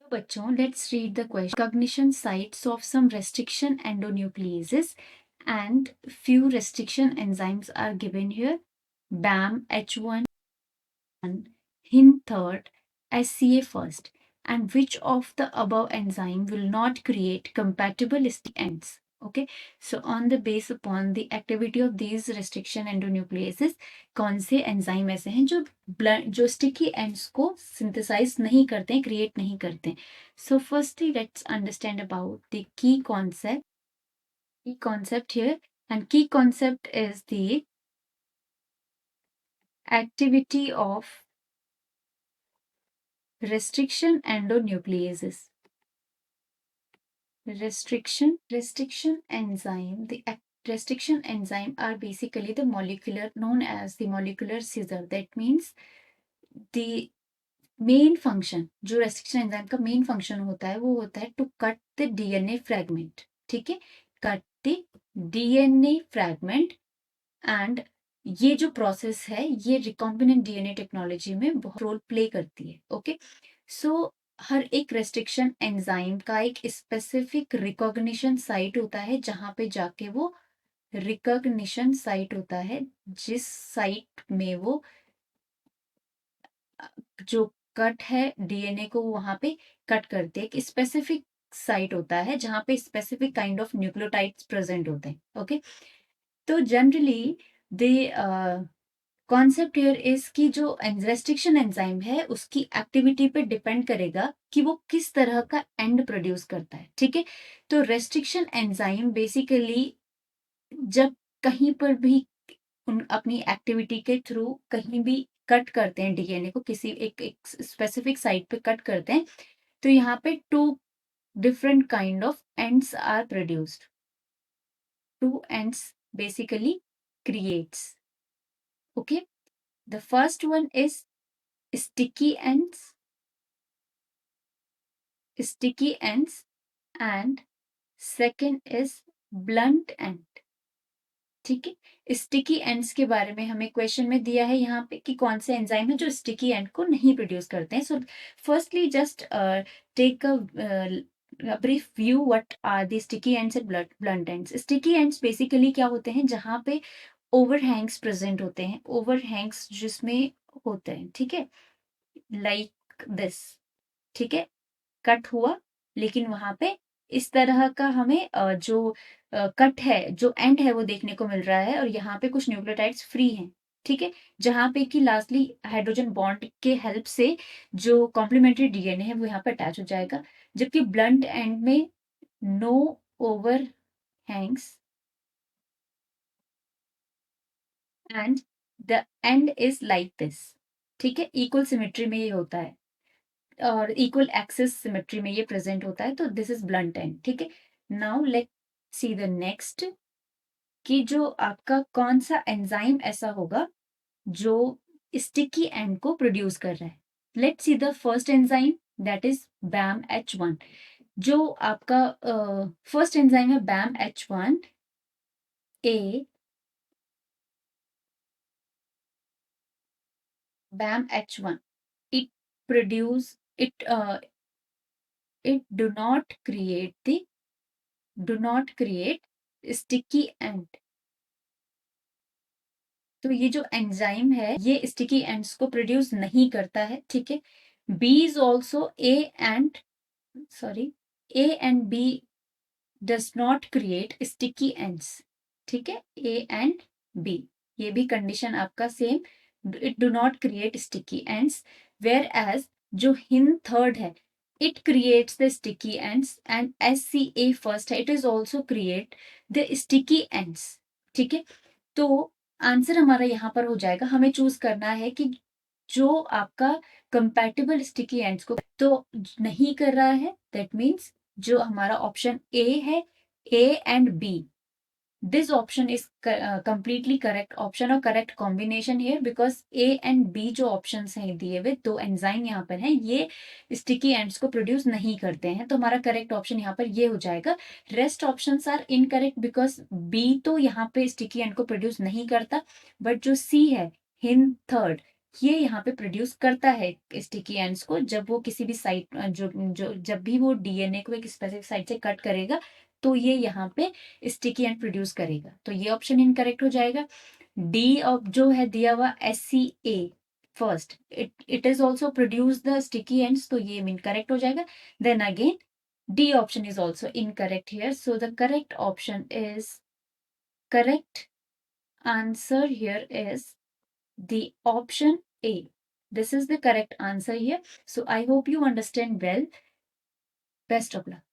तो बच्चों, let's read the question. Recognition sites of some restriction endonucleases and few restriction enzymes are given here. BAM, H1, HIN third, SCA first. And which of the above enzyme will not create compatible sticky ends? Okay, so on the base upon the activity of these restriction endonucleases, कौन से enzyme ऐसे हैं जो sticky ends को synthesise नहीं करते हैं, create नहीं करते हैं. So firstly, let's understand about the key concept here, and key concept is the activity of restriction endonucleases. Restriction enzyme. The restriction enzyme are basically the molecular, known as the molecular scissor. That means the main function, जो restriction enzyme का main function होता है वो होता है to cut the DNA fragment. ठीक है, cut the DNA fragment. And ये जो प्रोसेस है ये रिकॉम्बिनेंट डीएनए टेक्नोलॉजी में बहुत रोल प्ले करती है. ओके, सो हर एक रेस्ट्रिक्शन एंजाइम का एक स्पेसिफिक रिकॉग्निशन साइट होता है, जहां पे जाके वो रिकॉग्निशन साइट होता है, जिस साइट में वो जो कट है डीएनए को वहां पे कट करते हैं. एक स्पेसिफिक साइट होता है जहां पे specific kind of nucleotides present होते हैं. ओके, तो generally the concept here is कि जो रेस्ट्रिक्शन एंजाइम है उसकी एक्टिविटी पे डिपेंड करेगा कि वो किस तरह का एंड प्रोड्यूस करता है. ठीक है, तो रेस्ट्रिक्शन एंजाइम बेसिकली जब कहीं पर भी अपनी एक्टिविटी के थ्रू कहीं भी कट करते हैं डीएनए को, किसी एक स्पेसिफिक साइट पे कट करते हैं, तो यहाँ पे two different kind of ends are produced. Two ends basically creates. Okay, the first one is sticky ends and second is blunt end. ठीक है, स्टिकी एंड्स के बारे में हमें क्वेश्चन में दिया है यहाँ पे कि कौन से एंजाइम है जो स्टिकी एंड को नहीं प्रोड्यूस करते हैं. So firstly just take a brief view what are the sticky ends and blunt ends. Sticky ends basically क्या होते हैं, जहाँ पे ओवरहैंग्स प्रेजेंट होते हैं. ओवरहैंग्स जिसमें होते हैं, ठीक है, लाइक दिस. ठीक है, कट हुआ लेकिन वहां पे इस तरह का हमें जो कट है, जो एंड है वो देखने को मिल रहा है, और यहाँ पे कुछ न्यूक्लियोटाइड्स फ्री हैं. ठीक है, जहां पे कि लास्टली हाइड्रोजन बॉन्ड के हेल्प से जो कॉम्प्लीमेंट्री डीएनए है वो यहाँ पे अटैच हो जाएगा. जबकि ब्लंट एंड में no overhangs and the end is like this. ठीक है, इक्वल सिमेट्री में ये होता है और इक्वल एक्सिस सिमेट्री में ये प्रेजेंट होता है. तो दिस इज ब्लंट एंड. ठीक है, now let see the next कि जो आपका कौन सा एंजाइम ऐसा होगा जो स्टिकी एंड को प्रोड्यूस कर रहा है. Let see the first enzyme, that is Bam H1. जो आपका फर्स्ट एंजाइम है बैम H1 A. बैम H1, it produce it do not create sticky end. तो ये जो एंजाइम है ये स्टिकी एंड्स को प्रोड्यूस नहीं करता है. ठीक है, B is also A and B does not create sticky ends. ठीक है, ए एंड बी, ये भी कंडीशन आपका same, it do not create sticky ends. Whereas जो हिन थर्ड है, it creates the sticky ends, and SCA first है, it is also create the sticky ends. ठीक है, तो आंसर हमारा यहाँ पर हो जाएगा, हमें चूज करना है कि जो आपका कंपैटिबल स्टिकी एंड्स को तो नहीं कर रहा है. दैट मीन्स जो हमारा ऑप्शन ए है, A and B, this option is completely correct option और correct combination here, because A and B जो ऑप्शंस हैं दिए हुए, दो एंजाइम यहाँ पर हैं, ये स्टिकी एंड्स को प्रोड्यूस नहीं करते हैं. तो हमारा करेक्ट ऑप्शन यहाँ पर ये हो जाएगा. Rest options are incorrect because B तो यहाँ पे स्टिकी एंड को प्रोड्यूस नहीं करता, बट जो सी है हिन थर्ड, ये यहाँ पे प्रोड्यूस करता है स्टिकी एंड्स को, जब वो किसी भी साइट जब भी वो डीएनए को एक स्पेसिफिक साइट से कट करेगा तो ये यहाँ पे स्टिकी एंड प्रोड्यूस करेगा। तो ये ऑप्शन इनकरेक्ट हो जाएगा। डी जो है दिया हुआ SCA first, it is also produce the sticky ends, तो ये इनकरेक्ट हो जाएगा। Then again D option is also incorrect here, so the correct option is, correct answer here is the option A. This is the correct answer here. So I hope you understand well. Best of luck.